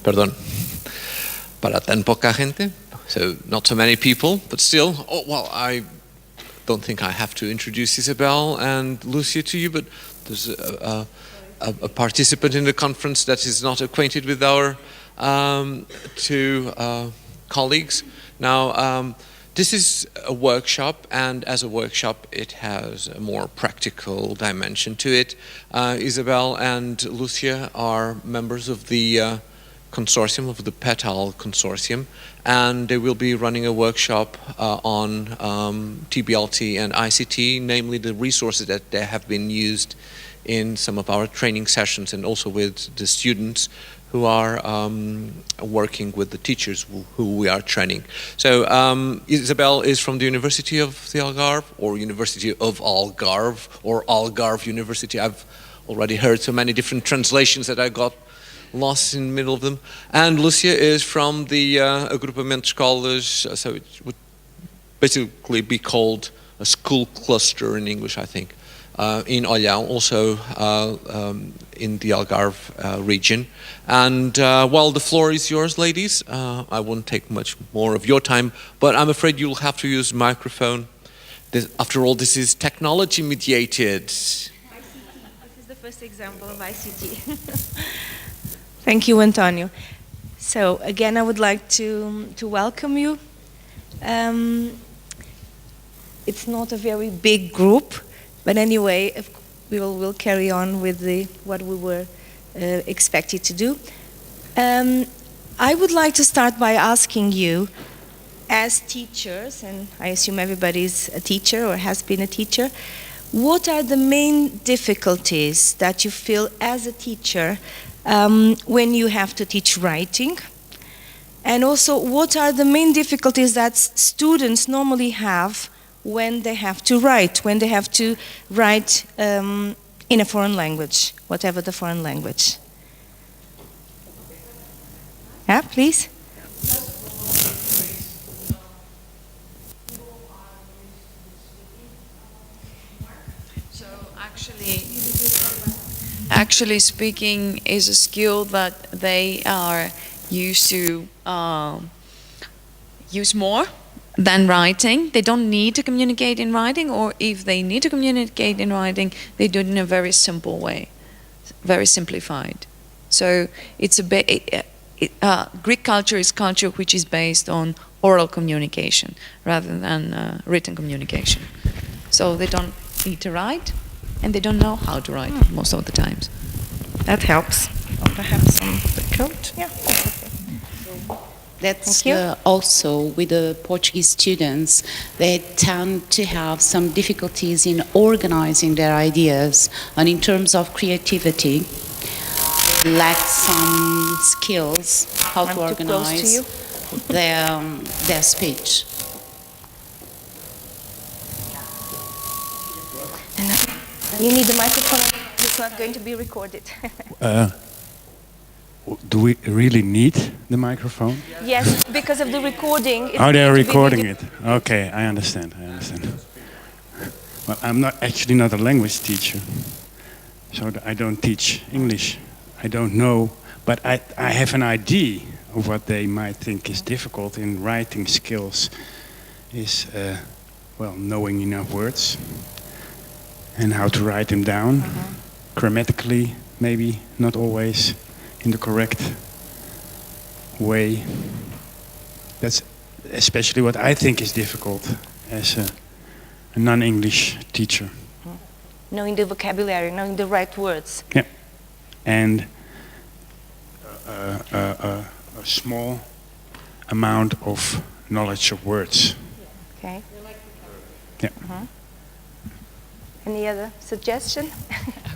Perdón. Para tan poca gente, so not so many people, but still. Oh, well, I don't think I have to introduce Isabel and Lucia to you, but there's a participant in the conference that is not acquainted with our two colleagues. Now, this is a workshop, and as a workshop, it has a more practical dimension to it. Isabel and Lucia are members of the consortium, of the PETAL consortium, and they will be running a workshop on TBLT and ICT, namely the resources that they have been used in some of our training sessions, and also with the students who are working with the teachers who we are training. So Isabel is from the University of the Algarve, or University of Algarve, or Algarve University. I've already heard so many different translations that I got lost in the middle of them. And Lucia is from the Agrupamento de Escolas, so it would basically be called a school cluster in English, I think, in Olhão, also in the Algarve region. And well, the floor is yours, ladies. I won't take much more of your time, but I'm afraid you'll have to use the microphone. After all, this is technology mediated. ICT. This is the first example of ICT. Thank you, Antonio. So again, I would like to welcome you. It's not a very big group, but anyway, we'll carry on with what we were expected to do. I would like to start by asking you, as teachers, and I assume everybody's a teacher or has been a teacher, what are the main difficulties that you feel as a teacher when you have to teach writing? And also, what are the main difficulties that students normally have when they have to write in a foreign language, whatever the foreign language? Yeah, please. So actually speaking is a skill that they are used to use more than writing. They don't need to communicate in writing, or if they need to communicate in writing, they do it in a very simple way, very simplified. So it's Greek culture is culture which is based on oral communication rather than written communication. So they don't need to write, and they don't know how to write most of the times. That helps. Or perhaps on the coat. Yeah. That's also with the Portuguese students, they tend to have some difficulties in organizing their ideas, and in terms of creativity, lack some skills how to organize their speech. You need the microphone. It's not going to be recorded. Do we really need the microphone? Yes, because of the recording. Oh, they're recording it. Okay, I understand. Well, I'm actually not a language teacher, so I don't teach English. I don't know, but I have an idea of what they might think is difficult in writing skills. Is well, knowing enough words and how to write them down, grammatically, maybe not always in the correct way. That's especially what I think is difficult as a non-English teacher. Knowing the vocabulary, knowing the right words. Yeah, and a small amount of knowledge of words. Okay. Yeah. Any other suggestion?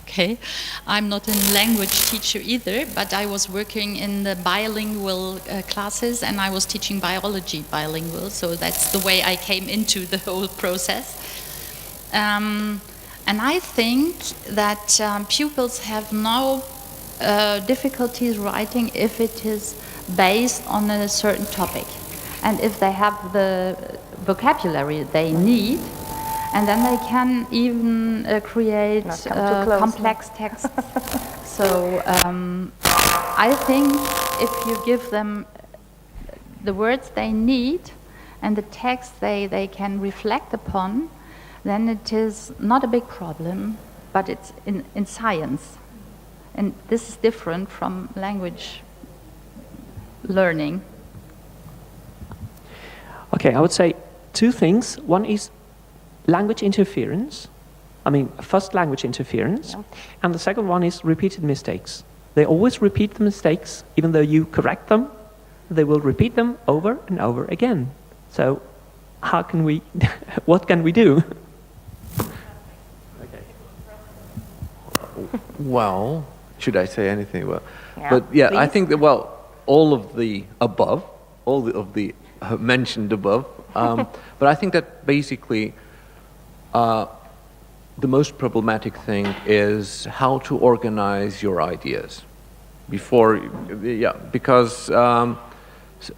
Okay, I'm not a language teacher either, but I was working in the bilingual classes, and I was teaching biology bilingual, so that's the way I came into the whole process. And I think that pupils have no difficulties writing if it is based on a certain topic, and if they have the vocabulary they need. And then they can even create complex texts. So I think if you give them the words they need and the text they can reflect upon, then it is not a big problem, but it's in science. And this is different from language learning. Okay, I would say two things. One is language interference. I mean, first language interference. Yeah. And the second one is repeated mistakes. They always repeat the mistakes, even though you correct them, they will repeat them over and over again. So how can we, what can we do? Well, should I say anything? Well, Yeah, but yeah, I please. think that, well, all of the above, of the mentioned above, but I think that basically the most problematic thing is how to organize your ideas before, because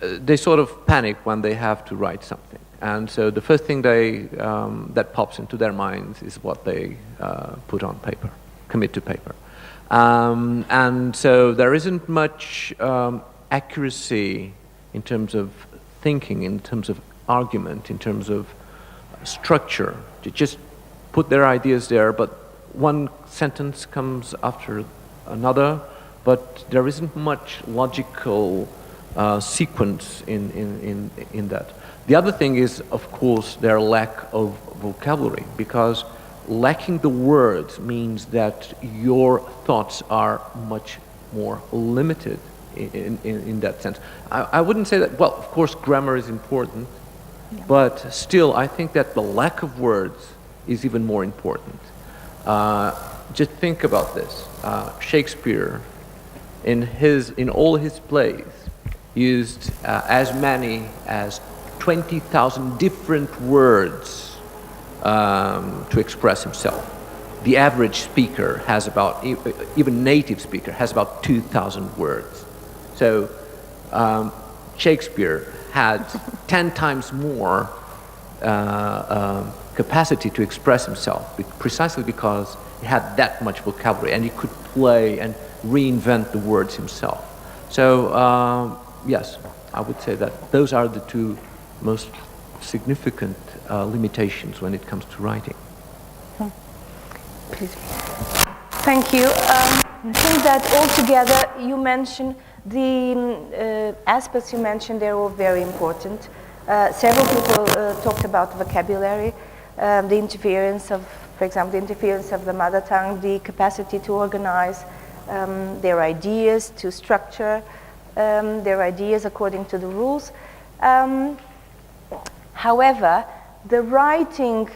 they sort of panic when they have to write something. And so the first thing that pops into their minds is what they put on paper, commit to paper. And so there isn't much accuracy in terms of thinking, in terms of argument, in terms of structure. To just put their ideas there, but one sentence comes after another, but there isn't much logical sequence in that. The other thing is, of course, their lack of vocabulary, because lacking the words means that your thoughts are much more limited in that sense. I wouldn't say that, well, of course, grammar is important, but still, I think that the lack of words is even more important. Just think about this. Shakespeare, in all his plays, used as many as 20,000 different words to express himself. The average speaker has about, even native speaker, has about 2,000 words. So Shakespeare had 10 times more capacity to express himself, precisely because he had that much vocabulary and he could play and reinvent the words himself. So yes, I would say that those are the two most significant limitations when it comes to writing. Please. Thank you. I think that altogether you mentioned the aspects you mentioned, they're all very important. Several people talked about vocabulary, the interference of, for example, the interference of the mother tongue, the capacity to organize their ideas, to structure their ideas according to the rules. However, the writing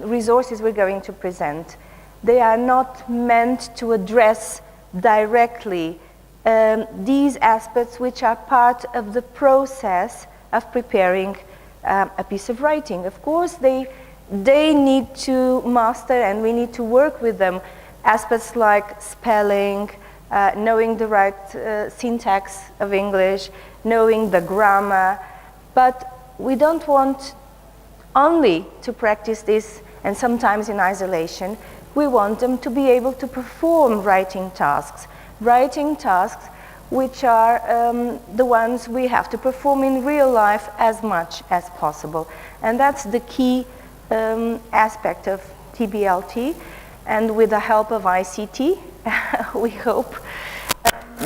resources we're going to present, they are not meant to address directly these aspects which are part of the process of preparing a piece of writing. Of course, they need to master, and we need to work with them, aspects like spelling, knowing the right syntax of English, knowing the grammar, but we don't want only to practice this, and sometimes in isolation. We want them to be able to perform writing tasks which are the ones we have to perform in real life as much as possible. And that's the key aspect of TBLT. And with the help of ICT, we hope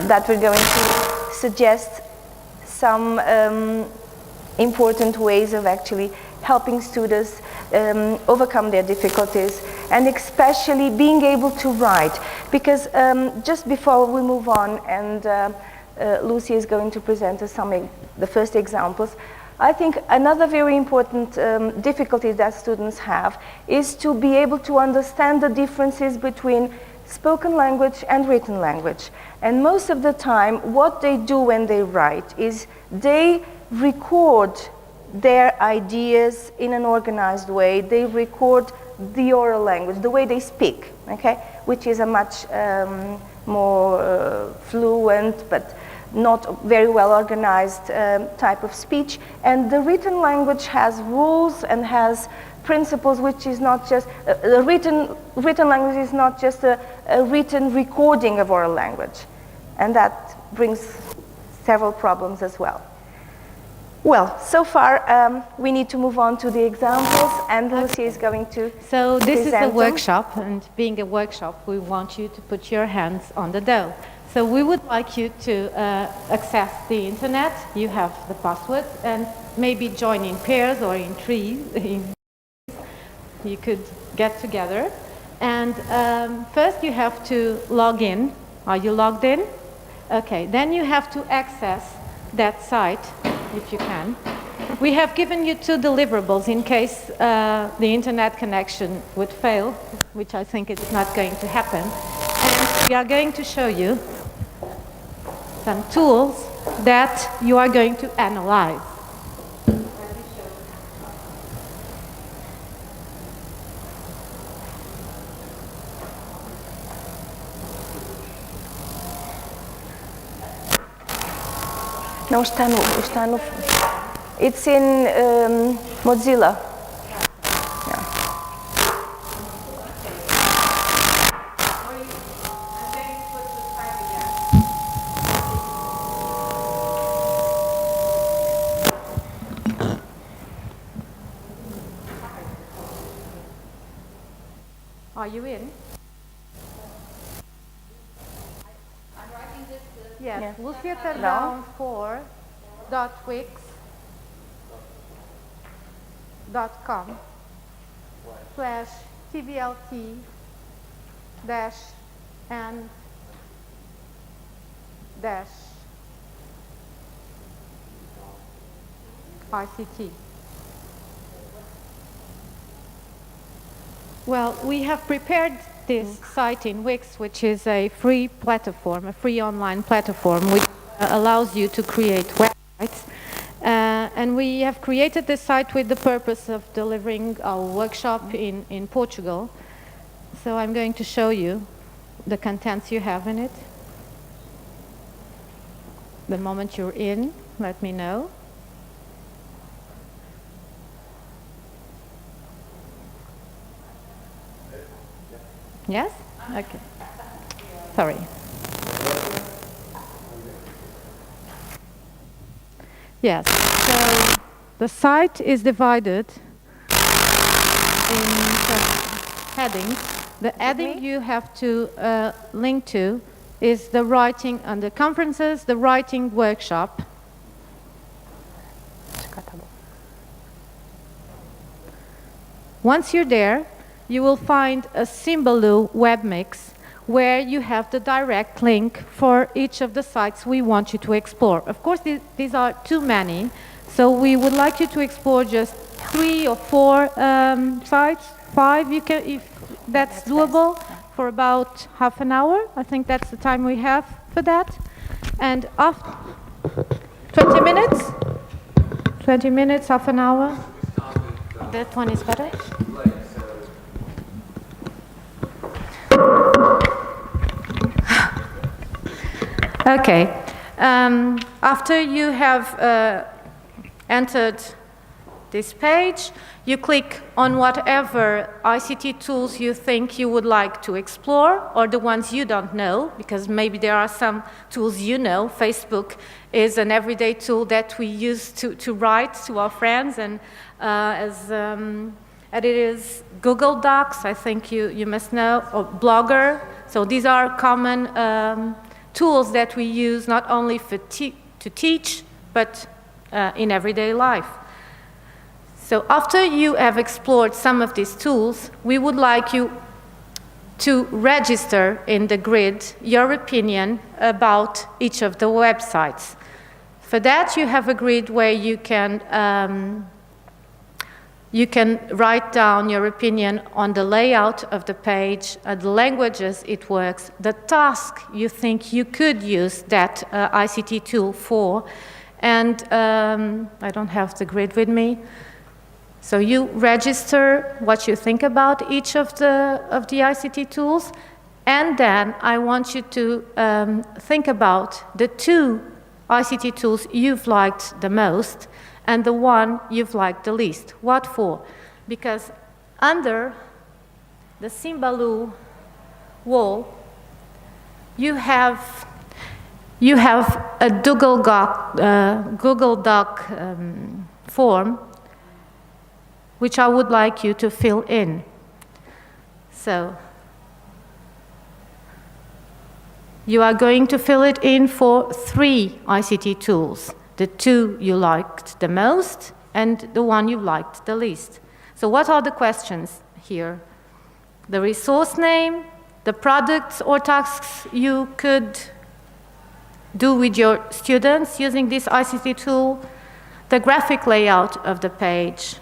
that we're going to suggest some important ways of actually helping students overcome their difficulties, and especially being able to write. Because just before we move on, and Lucia is going to present us the first examples, I think another very important difficulty that students have is to be able to understand the differences between spoken language and written language. And most of the time, what they do when they write is they record their ideas in an organized way. They record the oral language, the way they speak, okay? Which is a much more fluent but not very well organized type of speech. And the written language has rules and has principles, which is not just, the written language is not just a written recording of oral language. And that brings several problems as well. Well, so far we need to move on to the examples, and Lucia is going to So this is a present them. workshop, and being a workshop, we want you to put your hands on the dough. So we would like you to access the internet. You have the password, and maybe join in pairs or in trees. You could get together. And first you have to log in. Are you logged in? Okay, then you have to access that site, if you can. We have given you 2 deliverables in case the internet connection would fail, which I think is not going to happen. And we are going to show you some tools that you are going to analyze. Não está no. It's in Mozilla. Yeah. Are you in? Yes, Yeah. Lucia Perdão 4.wix.com/tvlt-n-ICT. Well, we have prepared this site in Wix, which is a free platform, a free online platform, which allows you to create websites. And we have created this site with the purpose of delivering our workshop in Portugal. So I'm going to show you the contents you have in it. The moment you're in, let me know. Yes? Okay. Sorry. Yes. So the site is divided in headings. The heading you have to link to is the writing under conferences, the writing workshop. Once you're there, you will find a Symbaloo web mix where you have the direct link for each of the sites we want you to explore. Of course, these are too many, so we would like you to explore just 3 or 4 sites, 5, you can, if that's doable, for about half an hour. I think that's the time we have for that. And after 20 minutes? 20 minutes, half an hour? That one is better? Okay. After you have entered this page, you click on whatever ICT tools you think you would like to explore, or the ones you don't know, because maybe there are some tools you know. Facebook is an everyday tool that we use to write to our friends, and it is Google Docs, I think you must know, or Blogger. So these are common tools that we use not only to teach, but in everyday life. So after you have explored some of these tools, we would like you to register in the grid your opinion about each of the websites. For that, you have a grid where you can write down your opinion on the layout of the page, the languages it works, the task you think you could use that ICT tool for, and I don't have the grid with me. So you register what you think about each of the ICT tools, and then I want you to think about the 2 ICT tools you've liked the most and the one you've liked the least. What for? Because under the Symbaloo wall, you have you have a Google Doc form, which I would like you to fill in. So, you are going to fill it in for 3 ICT tools, the 2 you liked the most and the one you liked the least. So what are the questions here? The resource name, the products or tasks you could do with your students using this ICT tool, the graphic layout of the page.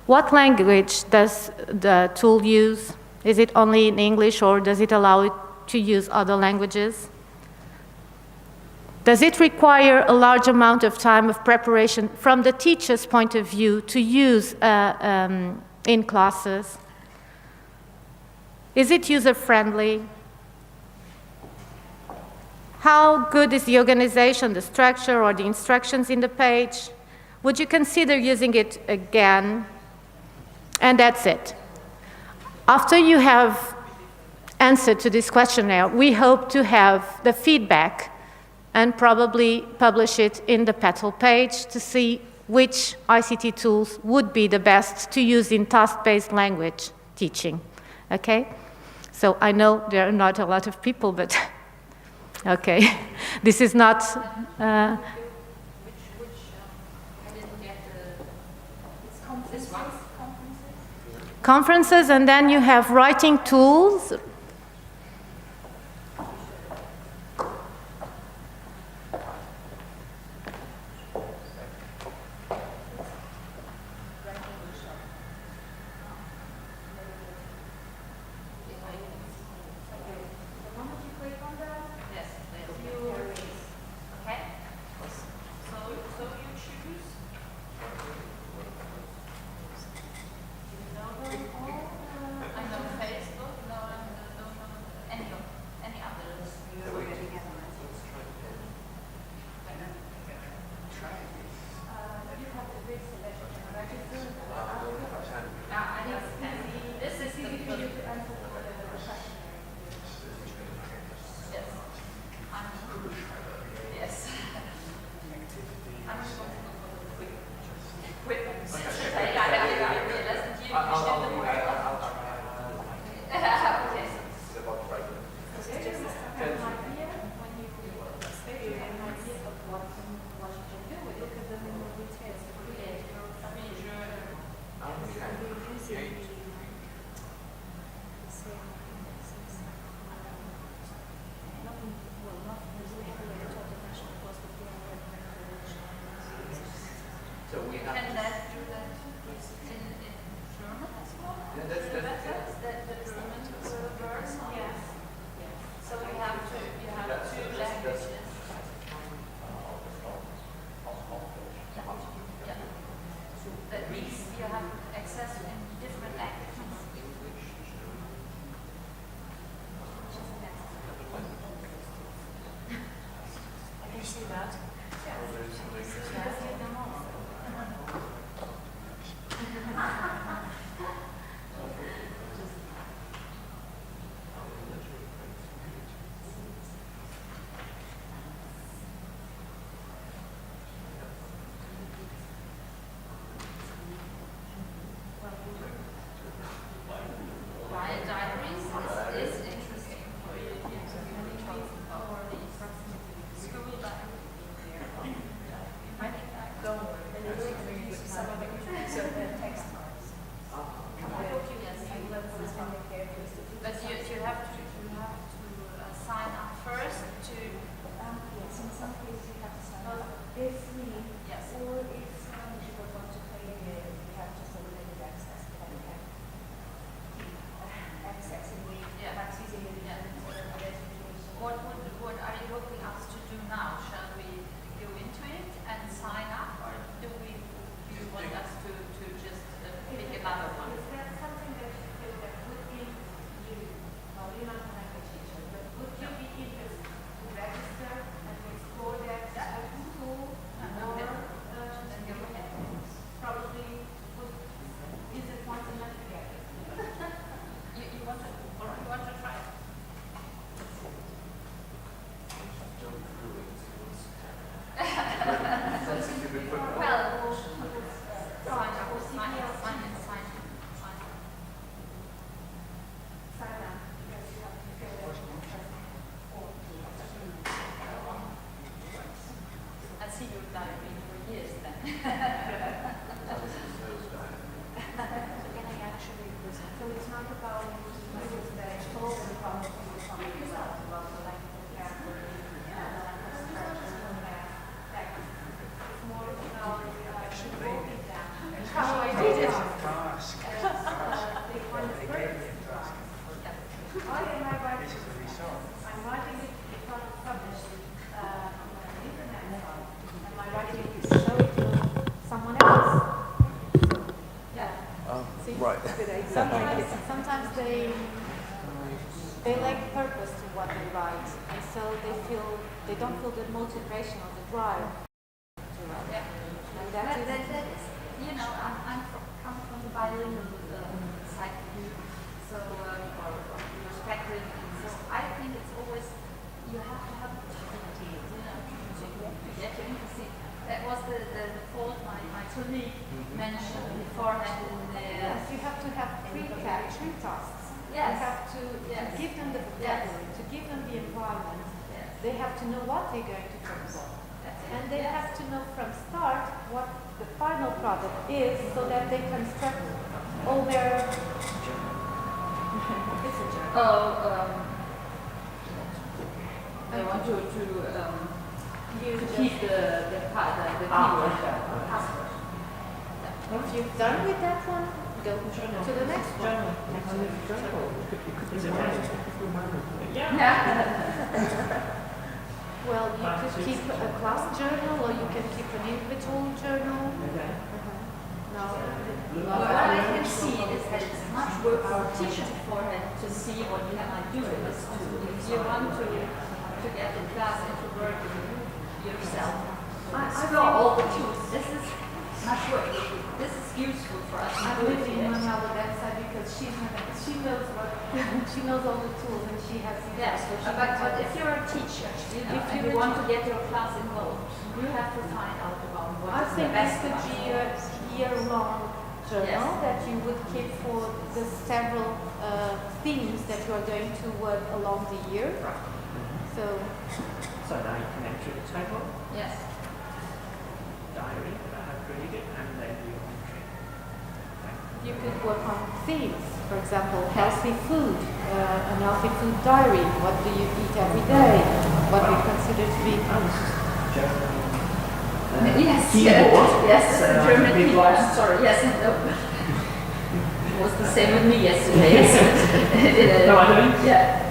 What language does the tool use? Is it only in English or does it allow it to use other languages? Does it require a large amount of time of preparation from the teacher's point of view to use in classes? Is it user-friendly? How good is the organization, the structure, or the instructions in the page? Would you consider using it again? And that's it. After you have answered to this questionnaire, we hope to have the feedback and probably publish it in the PETAL page to see which ICT tools would be the best to use in task-based language teaching. Okay? So I know there are not a lot of people, but okay. This is not... I didn't get this one. Conferences, and then you have writing tools. So we have to Right. Sometimes they lack purpose to what they write, and so they don't feel the motivation or the drive to write. Yeah. And that is, you know, come from the bilingual side of you, so or perspective. So I think it's always you have to have activity, you know, to get you interested. That was the fault my colleague mentioned beforehand in the. yes, you have to have three tasks. Yes. You have to give them the vocabulary, to give them the environment. Yes. They have to know what they're going to focus on. That's it. And they have to know from start what the final product is so that they construct all their... I want to keep the keyword password. If you've done with that one, go to the next one. Well, you could keep a class journal or you can keep an individual journal. No. What I can see is that it's much work for a teacher beforehand to see what can I do with this tool. If you want to get the class into work yourself, explore all the tools. This is much work. This is useful for us. I'm living on our website because she knows all the tools and she has. Yes, but if you're a teacher, you know, if you want to get your class involved, you have to find out about what I is think the best this could be a year-long journal that you would keep for the several themes that you are going to work along the year. So now you can enter the title, Yes. diary that I have created, and then you entry. you could work on themes. For example, healthy food, an healthy food diary. What do you eat every day? What we consider to be Yes, keyboard. yes, it's a German big keyboard. glass. Sorry, yes, no. It was the same with me yesterday. No, I don't. Yeah.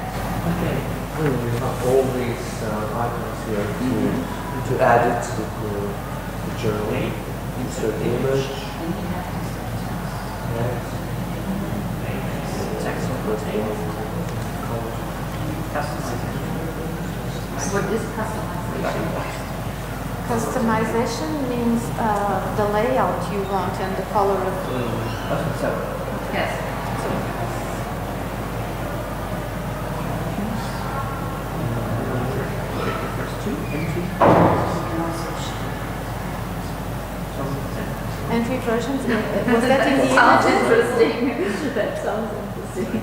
Okay. We have all these items here to add it to the journal. Insert image. Yes. Text content. Customization. What is customization? Customization means the layout you want and the color of Yes. entry versions. Was that in the sounds images? Interesting. That sounds interesting.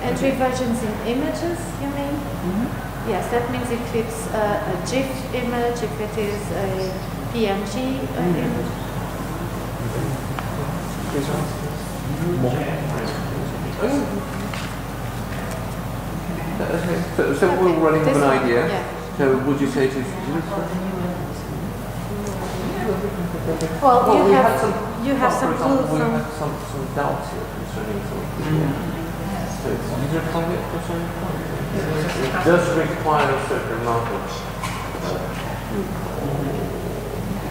Entry versions in images, you mean? Mm-hmm. Yes, that means if it's a GIF image, if it is a PNG image. So we're running with an one, idea. yeah. So would you say to Well, we you have some for example, clues we from... have some doubts here concerning some of the So it's user-friendly concerning it does require a certain amount of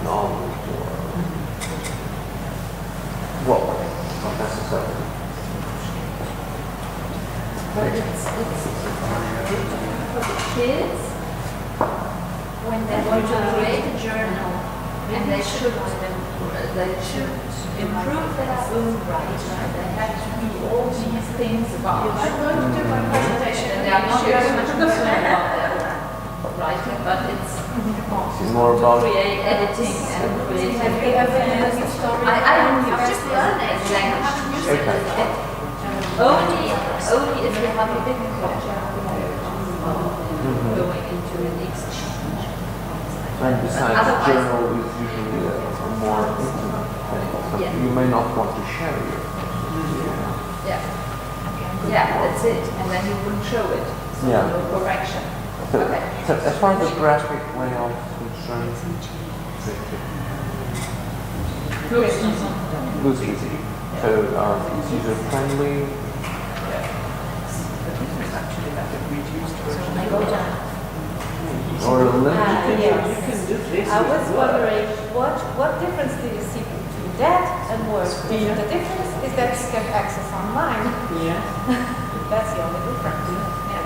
knowledge or well, not necessarily. But it's for the kids when they want to create a journal and they should improve their own writing. They have to do all these things about. I'm going to do my presentation and they are not very much concerned about their writing, but it's more about create editing and creativity. I just learned it language. okay. Only if you have a big project going into an exchange. And besides, journal is usually a more intimate thing. Yeah. You may not want to share it. Yeah. Yeah, that's it. And then you wouldn't show it. So Yeah. no correction. So, Okay. so as far as the graphic layout is concerned, loosely. So it's user friendly. Or limited. Yes. I was wondering, what difference do you see between that and Word. The difference is that you can access online. Yeah. That's the only difference. Yeah.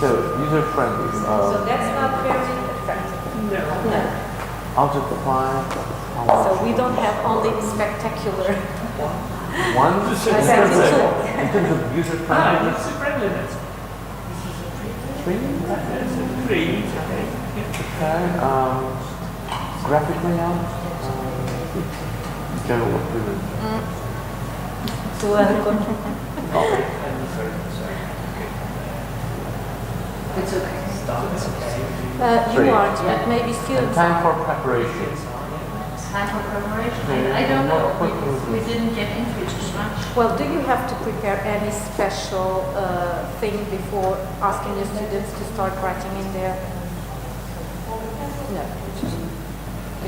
So user-friendly. So that's not very effective. No. Out of 5. So we don't have only spectacular. One. In terms of Ah, user-friendly. it's friendliness. 3. 3. Okay. Graphic layout. Joe, what do you It's okay. You aren't, but maybe students time for are. preparation. Time for preparation? I don't know. We didn't get into it too much. Well, do you have to prepare any special thing before asking your students to start writing in there? No.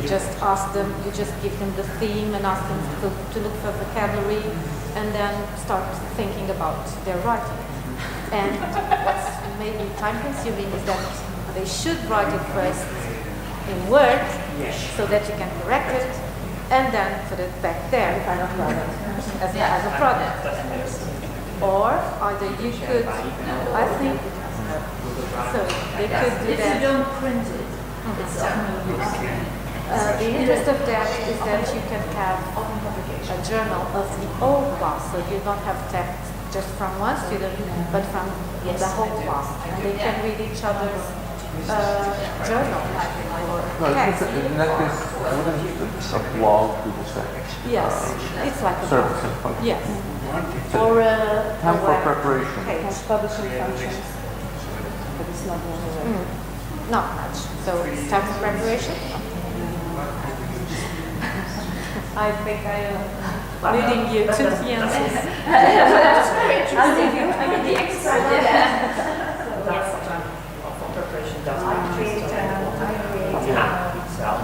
You just ask them, you just give them the theme and ask them to look for vocabulary and then start thinking about their writing. And what's maybe time consuming is that they should write it first in Word so that you can correct it and then put it back there as a product. Or either you could, I think, so they could do If that. you don't print it, it's definitely useful. The interest of that is that you can have a journal of the whole class, so you don't have text just from one student, but from the whole class, and they can read each other's journal or No, text. in that case, a blog, people say. Yes, it's like a Service book. and function. Yes, or Time a for web preparation. page. Publishing functions, but it's not the only way. Not much. So time for preparation. I think I am leading you to the answers. I'll give you the extra.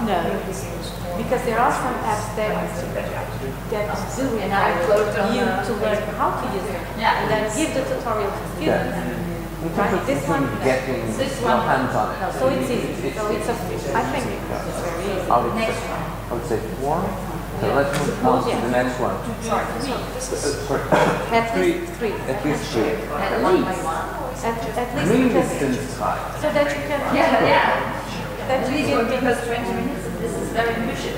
No, because there are some apps that do require you to learn how to use them, and then give the tutorial to students. Right? This one, Getting your hands on it. so it's easy. So it's I think it's very easy. I would say 4. So let's move on to the next one. Sorry. At least three. At least 3. At least Green because, distance high. so that you can that you can Because 20 minutes, this is very ambitious.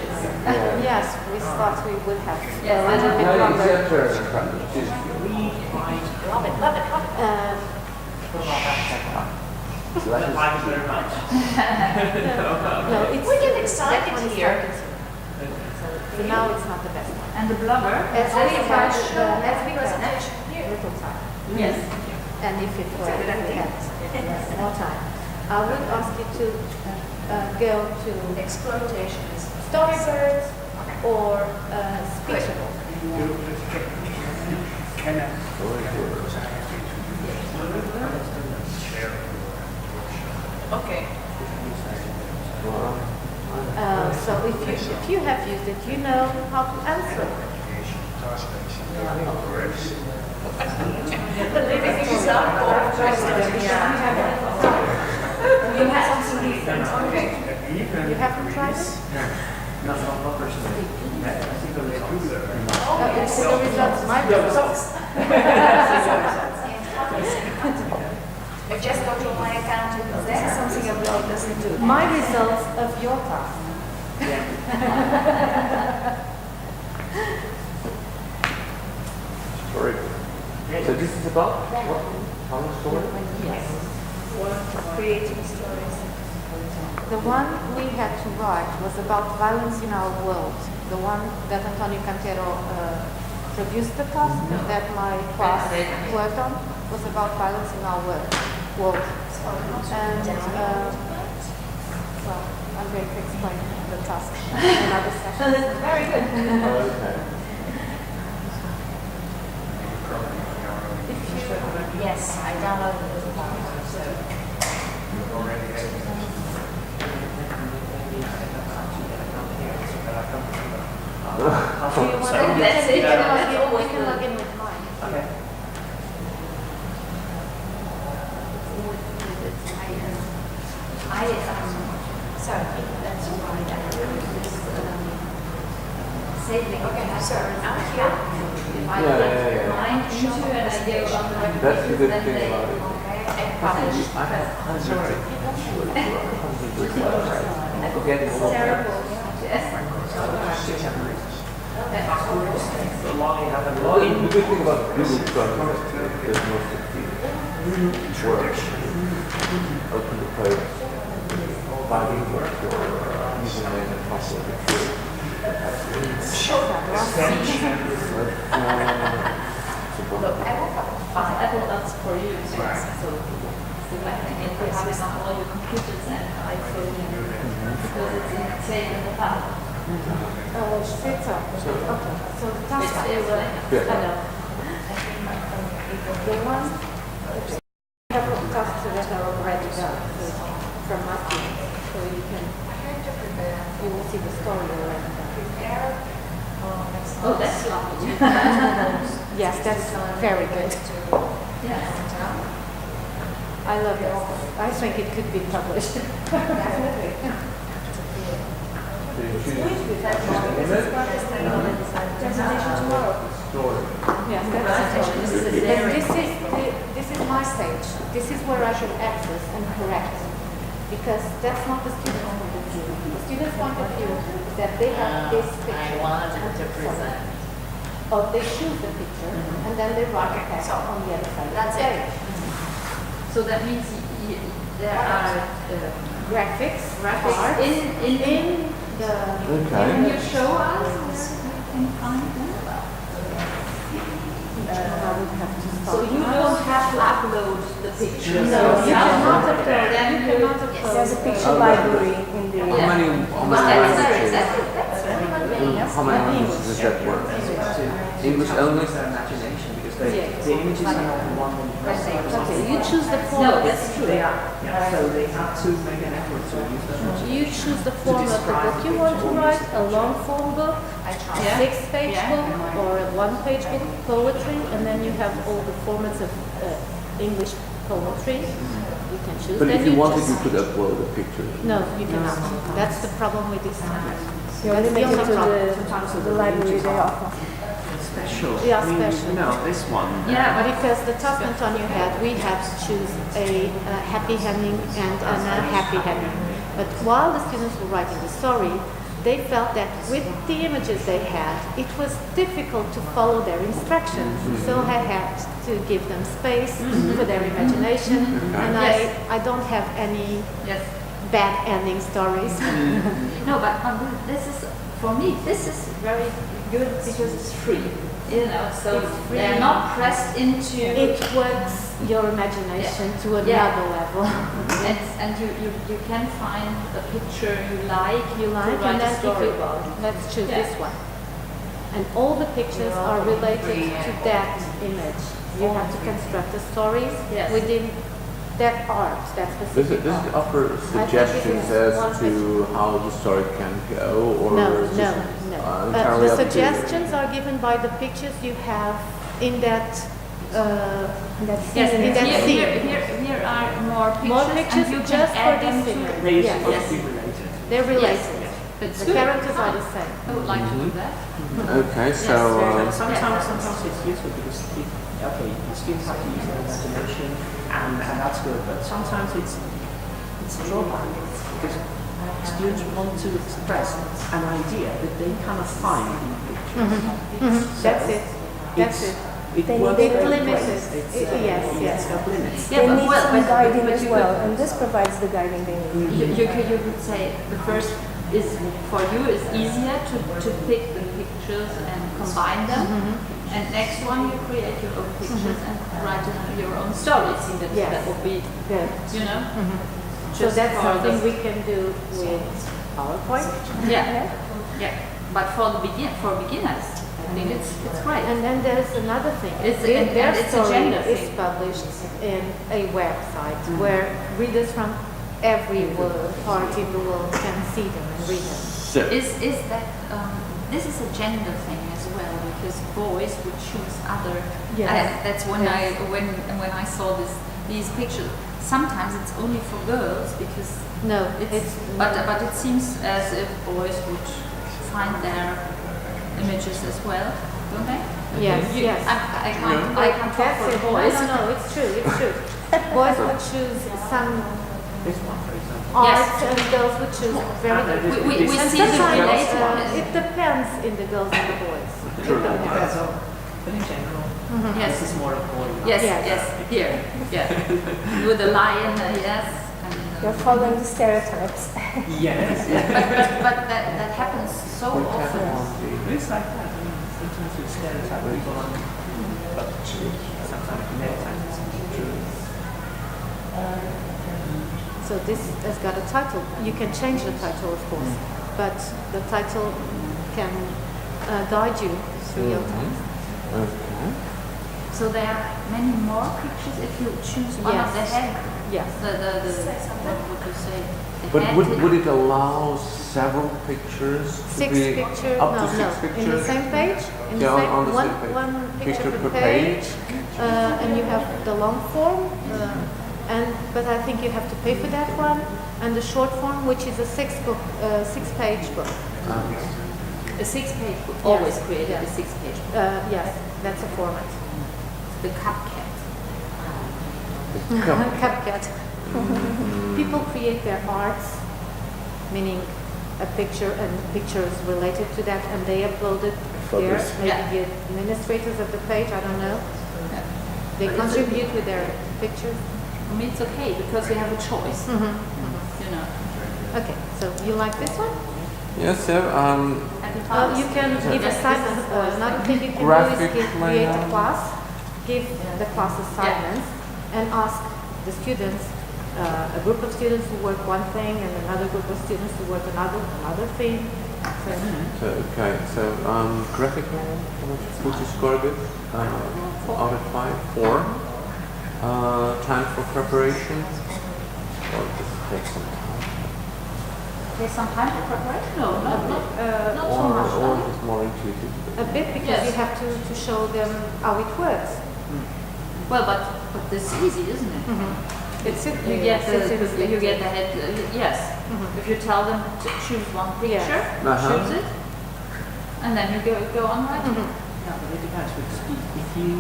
yes, we thought we would have Yes, a little bit Now it's longer. your turn. Love it, love it, love it. Thank you very much. No, it's We get that excited one is here. time-consuming. So now it's not the best one. And the blogger As has we a had presentation here. little time, Yes. and if it were, we had more time, I would ask you to go to Exploitation is Storybird or Speechable. okay. So if you have used it, you know how to answer it. You have something different. Okay. You haven't tried it? It's the results, my results. I just go to my account and there's something a blog doesn't do. My results of your task. Story. So this is about what? Telling story? Yes. Creating stories. The one we had to write was about violence in our world. The one that Antonio Cantero produced the task that my class worked on was about violence in our world. And well, I'm going to explain the task in another session. Very good. Okay. Yes, I downloaded it. Do you want to That's it. we can log in with mine. Okay. Sorry, that's why I saving. Okay, so now here, if I put mine into and I go on the record, That's the good then thing they about it. publish. It's terrible. Yes. The good thing about Google Chrome is that there's most of the work. Open the code, finding your username and password. Apple that's for you. So if you have it on all your computers and iPhone, because it's in the same in the cloud. Oh, PETAL. Okay, so the task It's I know. The one have tasks that are already done from last year, so you will see the story already done. Oh, that's lovely. Yes, that's very good. Yes. I love it. I think it could be published. Presentation tomorrow. Yes, that's this is my page. This is where I should access and correct, because that's not the student's point of view. The student's point of view is that they have this picture. to present. Or they choose the picture and then they write a text on the other side. That's of the it. page. So that means there are Graphics graphics are in the Can you show us where we can find them? I would have to stop. So you don't have to upload the pictures. No, you cannot upload. Then You cannot upload. There's a picture library in the. How many languages? How many languages does that work? English only? The images are not the one Okay, you choose the No, format. that's true. They are, yeah, so they have to make an effort to use them. You choose the format of the book you want to write, a long form book, a 6-page book, or a 1-page book, poetry, and then you have all the formats of English poetry. You can choose. But Then if you wanted, just- you could upload a picture. No, you cannot. That's the problem with this. You're That's the limited only to problem. the library they offer. Special. Yeah, I mean, special. No, this one. Yeah, because the task Antonio had, we had to choose a happy ending and an unhappy ending. But while the students were writing the story, they felt that with the images they had, it was difficult to follow their instructions. So I had to give them space for their imagination, and I don't have any Yes. bad ending stories. No, but this is, for me, this is very good because it's free. You know, so It's free. they're not pressed into It works your imagination to another level. and you can find a picture you like, You like, to write and then a story if you, about. let's choose this one. And all the pictures are related to that image. You have to construct a story Yes. within that art, that Does specific it art. offer suggestions as to how the story can go, or No, is no, it no. entirely The up to you? suggestions are given by the pictures you have in that Yes, in that scene. here are more pictures, More pictures and you just can for add them this to. image. They Yes. supposed to be related. They're related. It's The good. characters are the same. I would like to do that. Okay, so Sometimes it's useful because the students have to use their imagination, and that's good. But sometimes it's a drawback because students want to express an idea that they cannot find in the picture. That's it. That's it. It They works need both it limited. ways. It's, Yes, yes. It's got limits. Yeah, They but need well, some but- guiding but as you well, could- and this provides the guiding they need. You could say the first is for you is easier to pick the pictures and combine them, and next one you create your own pictures and write your own stories. Yes. That would be, Good. you know. So just that's for something the- we can do with PowerPoint. Yeah, yeah. But for beginners, I think it's great. And then there's another thing. It's- Their and it's a story gender is thing. published in a website where readers from every part in the world can see them and read them. so Is that this is a gender thing as well, because boys would choose other. Yes. That's when when I saw these pictures. Sometimes it's only for girls because No, but it seems as if boys would find their images as well, don't they? Yes, yes. I can't talk for the boys. No, it's true, it's true. Boys would choose some This one, for example. art and girls would choose very good. We And see the sometimes, related. it depends in the girls and the boys. True. But in general, Yes. this is more of boy. Yes, Yes. yes, here, yeah. With the lion, yes. You're following the stereotypes. Yes. But that happens so often. It's like that. I mean, sometimes we stereotype people on, but sometimes many times it's true. So this has got a title. You can change the title, of course, but the title can guide you through your text. Okay. So there are many more pictures if you choose one of the Yes. head. Yes. What would you say? The But head. would it allow several pictures? to Six be pictures, up no, to six no, pictures? in the same page, in Yeah, the same, on the one, same page. one picture Picture per per page, and you have the long form, but I think you have to pay for that one, and the short form, which is a six-page book. A 6-page book. Always created Yes. a 6-page book. Yes, that's a format. The cupcake. Cupcat. People create their arts, meaning a picture and pictures related to that, and they upload it there. Fabulous. Maybe Yeah. the administrators of the page, I don't know. Yeah. They But it's contribute with their pictures. I mean, it's okay because you have a choice. You know. Okay, so you like this one? Yes, so Have you found You can give Yes, assignments. this is Another thing you can Graphic do is create a layout. class, give the class assignments, and ask the students, a group of students who work one thing, and another group of students who work another thing. So, so graphic novel, how much would you score it? Out of 5, 4. Time for preparation. Or does it take some time? There's some time for preparation? No, not so much. Or is it more intuitive? a bit because Yes. you have to show them how it works. Well, but this is easy, isn't it? It's it. You get the head. Yes. If you tell them to choose one picture, choose it, and then you go on writing. Yeah, but it depends because if you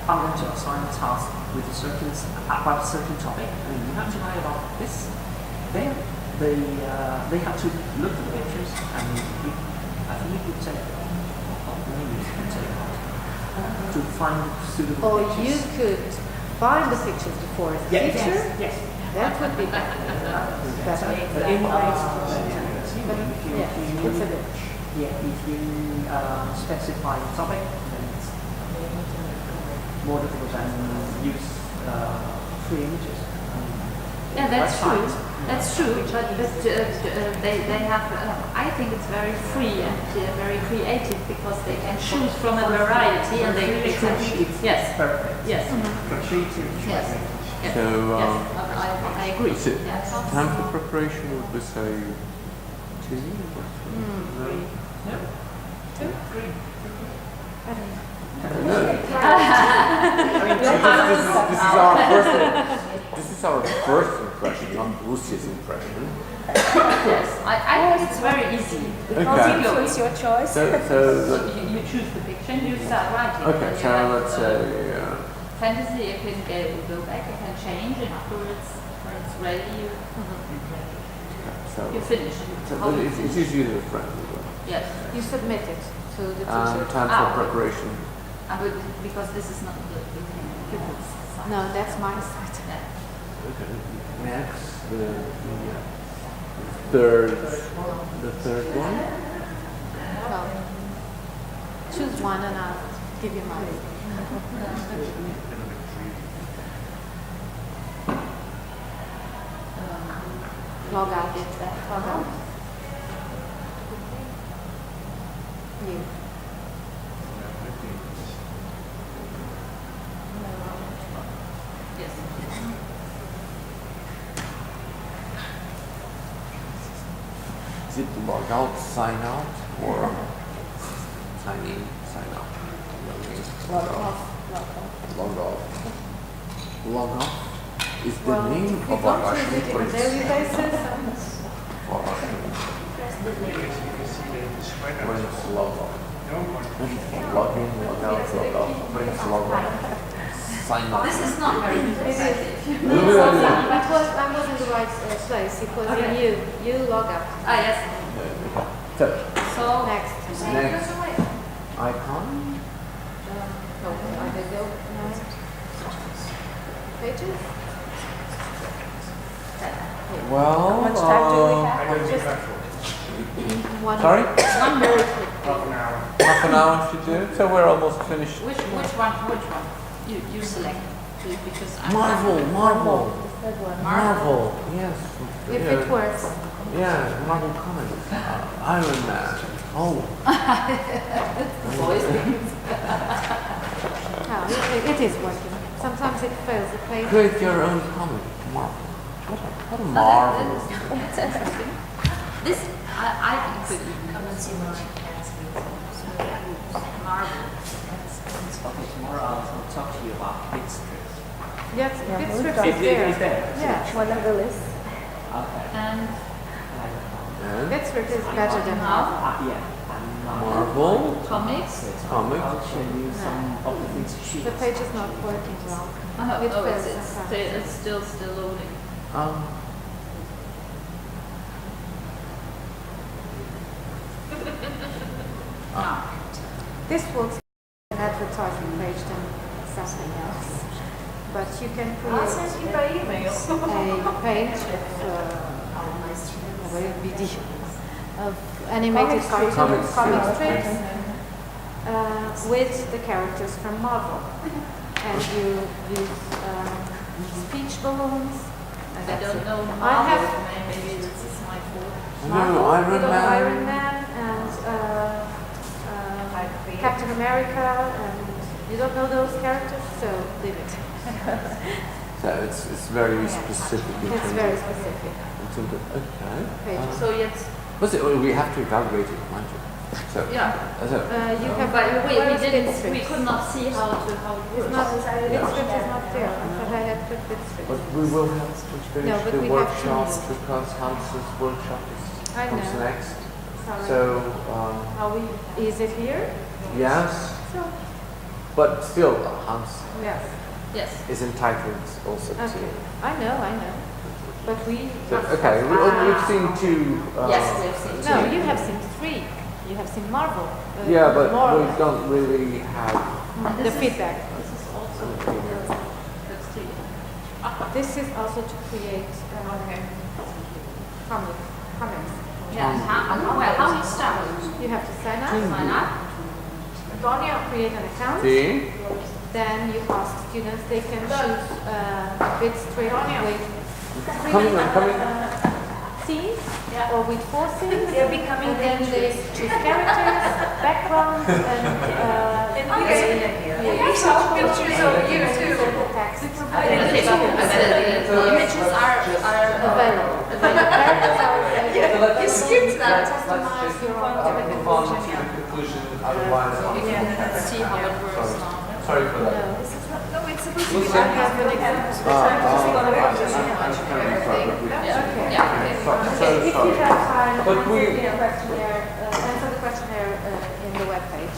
are going to assign a task with a certain about a certain topic, and you have to write about this, then they have to look at the pictures, and I think you could take, maybe you can take to find suitable Or pictures. you could find the pictures before as a teacher. Yes. That would be better. But anyways, It's a bit. if you specify a topic, then it's more difficult than use free images. Yeah, that's true. Websites. That's true. But they have. I think it's very free and very creative because they can choose from a variety and they can. Yes. Perfect. Yes. For creative Yes. Yes. So, Yes. I agree. Is it Yes. time for preparation? Would we say 2? This is our first impression, not Lucia's impression. Yes. I think it's very easy. Okay. It's your choice. So You choose the picture and you start writing. okay, so let's say Fantasy, you can go back, you can change, and afterwards, when it's ready, you finish. so it's usually the friend. Yes. You submit it to the And teacher. time for preparation. Because this is not the pupils' side. No, that's my side. Yeah. Okay. Next, the third one. Well, choose one and I'll give you mine. Log out. Log out. You. Yes. Is it log out, sign out, or sign in, sign out? Log off. Log off. Log off is the name of our Russian On a place. daily basis. For Russian. When it's log off. Log in, log out, log off. Brings log on. Sign up. This is not very good. I was in the right place. It was in you. You log out. Ah, yes. So, So, Next. next icon. No, I did go. Pages? Well, How much time do we have? One. sorry? one very quick. Half an hour should do. So we're almost finished. Which one? You select. Because I'm Marvel. Yes. If Yeah. it works. Yeah, Marvel Comics. Iron Man. Oh. No, it is working. Sometimes it fails. The page. Create your own comic. Marvel. What a Marvel. That's interesting. This, I could come and see my cats. Marvel. Okay, tomorrow I'll talk to you about bit strips. Yes, Yeah, bit we'll strips try. is there. Is there? Yeah, One of the lists. Okay. And And bit strips is better than Marvel. Yeah. Marvel comics. Comics. I'll show you some of the things she The page is not working well. It Oh, fails it's sometimes. still loading. This works an advertising page than something else. But you can create by email. a page of animated cartoons, comic strips, with the characters from Marvel. And you use speech balloons. And I that's don't it. know I Marvel. have Maybe this is my fault. No, Iron Man. Iron Man and Captain America, and you don't know those characters, so leave it. So it's very specific. It's very specific. Okay. Pages. So yes, But we have to evaluate it, mind you. So, yeah. so You have But we where is didn't. bit strips? We could not see how it It's works. not, bit strips is not there. I thought I had put bit strips. but we will have to finish No, but the we have workshop to- because Hans's workshop I comes know. next. Sorry. So Is it here? yes, So, but still Hans yes. Yes. is entitled also Okay. to. I know. But we. So, okay, we've seen two. Yes, we have seen. No, you have seen 3. You have seen Marvel. Yeah, but more or we less. don't really have. The feedback. This is also. Let's see. This is also to create comics. Yeah. How you start? You have to sign up. Sign up. Create an account. See? Then you ask students, they can choose bit strip with Coming on, coming. scenes or with 4 scenes. They're becoming and then they choose characters, backgrounds, and Pictures of you too. text. The images are Available. Characters are available. You skipped that. Customize your own Move on to the conclusion, otherwise. Let's see how it works now. Sorry for that. No, No, it's supposed to be Lucia? I have an example. If you have time, But answer we- the questionnaire in the webpage.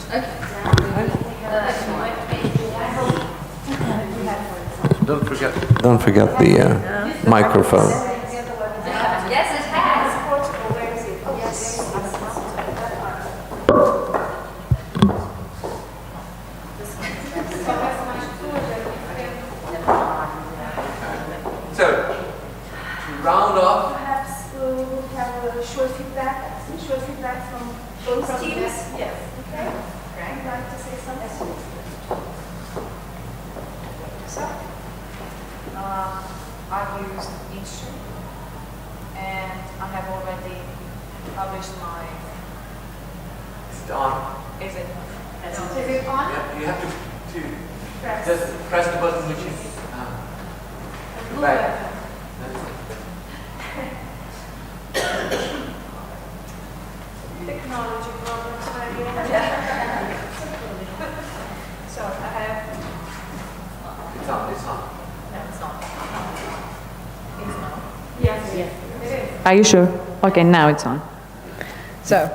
Don't forget the microphone. Yes, it has. So, to round off, Perhaps we'll have a short feedback from both teams. Yes. Okay. Would you like to say something? So, I've used Instream, and I have already published my. it's on. Is it? Is it on? Yeah, you have to just press the button which is back. Technology problems, maybe. So I have. It's on, it's on. No, it's not. It's not. Yes, it is. Are you sure? Okay, now it's on. So,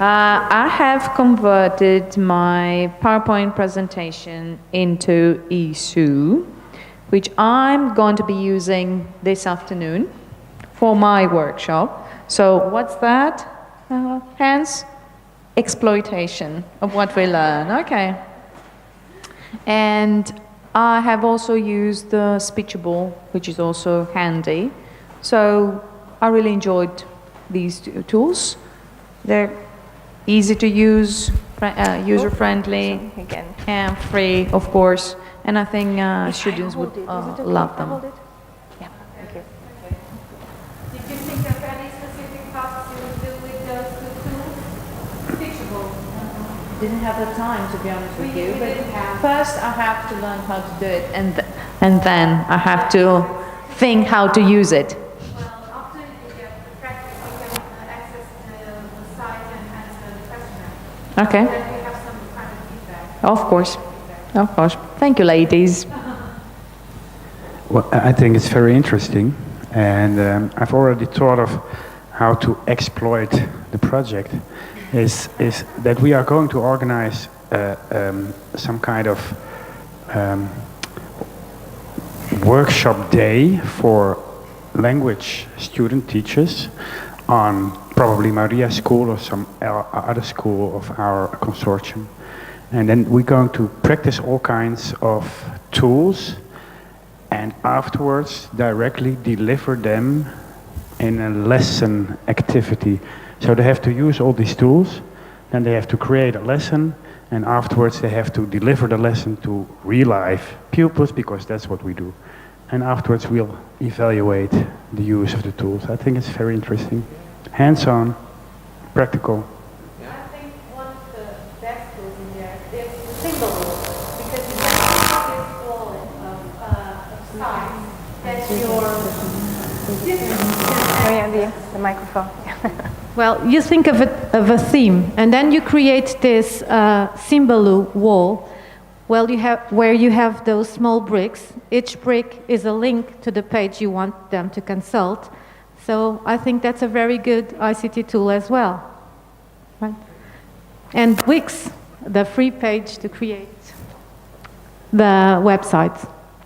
I have converted my PowerPoint presentation into eSoo, which I'm going to be using this afternoon for my workshop. So what's that, Hans? Exploitation of what we learn. Okay. And I have also used the Speechable, which is also handy. So I really enjoyed these two tools. They're easy to use, user-friendly, Again. and free, of course. And I think students would love them. Yeah, thank you. Did you think of any specific tasks you would do with those two tools? Teachable. Didn't have the time, to be honest with you. We But didn't have. first, I have to learn how to do it, and then I have to think how to use it. Well, after you get the practice, you can access the site and answer the questionnaire. Okay. Then we have some kind of feedback. Of course. Of course. Thank you, ladies. Well, I think it's very interesting, and I've already thought of how to exploit the project. Is that we are going to organize some kind of workshop day for language student teachers on probably Maria School or some other school of our consortium. And then we're going to practice all kinds of tools and afterwards directly deliver them in a lesson activity. So they have to use all these tools, then they have to create a lesson, and afterwards they have to deliver the lesson to real-life pupils, because that's what we do. And afterwards we'll evaluate the use of the tools. I think it's very interesting. Hands-on, practical. I think one of the best tools in there is the symbol rule, because you have this wall of signs that Oh yeah, the microphone. Well, you think of a theme, and then you create this symbol wall. Well, where you have those small bricks. Each brick is a link to the page you want them to consult. So I think that's a very good ICT tool as well. Right? And Wix, the free page to create the website,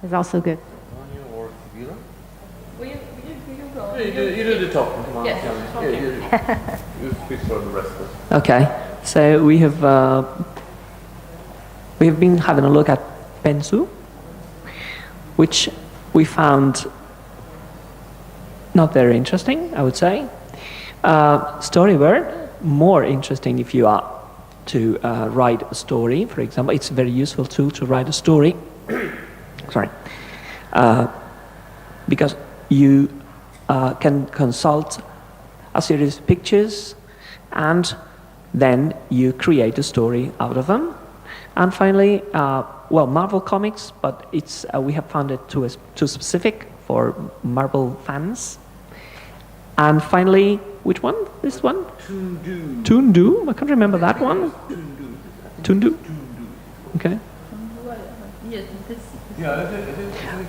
is also good. You do the talking. Come on, yes. You speak for the rest of us. Okay, so we have been having a look at Pensu, which we found not very interesting, I would say. Storyboard, more interesting if you are to write a story, for example. It's a very useful tool to write a story. Sorry. Because you can consult a series of pictures and then you create a story out of them. And finally, well, Marvel Comics, but it's we have found it too specific for Marvel fans. And finally, which one? This one? Toondu. I can't remember that one. Toondu. Okay.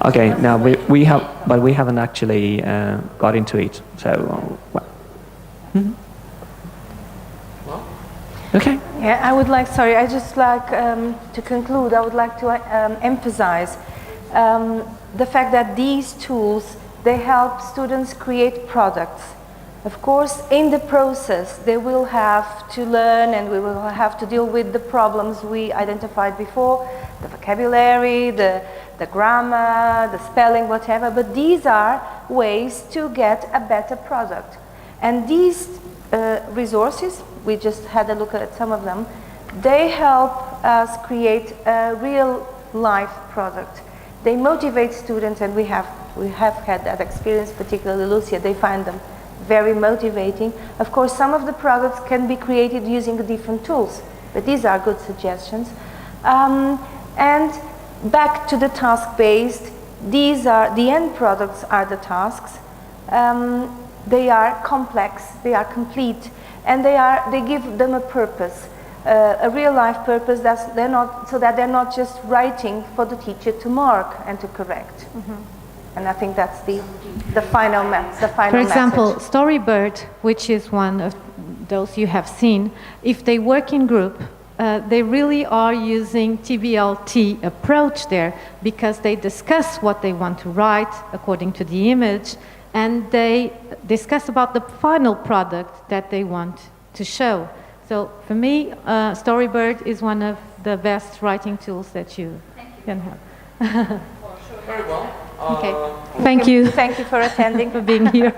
Okay. Now we have, but we haven't actually got into it. So, well. Okay. Yeah, I would like, sorry, I just like to conclude, I would like to emphasize the fact that these tools, they help students create products. Of course, in the process, they will have to learn and we will have to deal with the problems we identified before, the vocabulary, the grammar, the spelling, whatever, but these are ways to get a better product. And these resources, we just had a look at some of them, they help us create a real life product. They motivate students, and we have had that experience, particularly Lucia. They find them very motivating. Of course, some of the products can be created using the different tools, but these are good suggestions. And back to the task-based, these are, the end products are the tasks. They are complex, they are complete, and they give them a purpose, a real life purpose so that they're not just writing for the teacher to mark and to correct. And I think that's the final message. For example, Storybird, which is one of those you have seen, if they work in group, they really are using TBLT approach there, because they discuss what they want to write according to the image, and they discuss about the final product that they want to show. So for me, Storybird is one of the best writing tools that you can have. Very well. Okay. Thank you. Thank you for attending. For being here.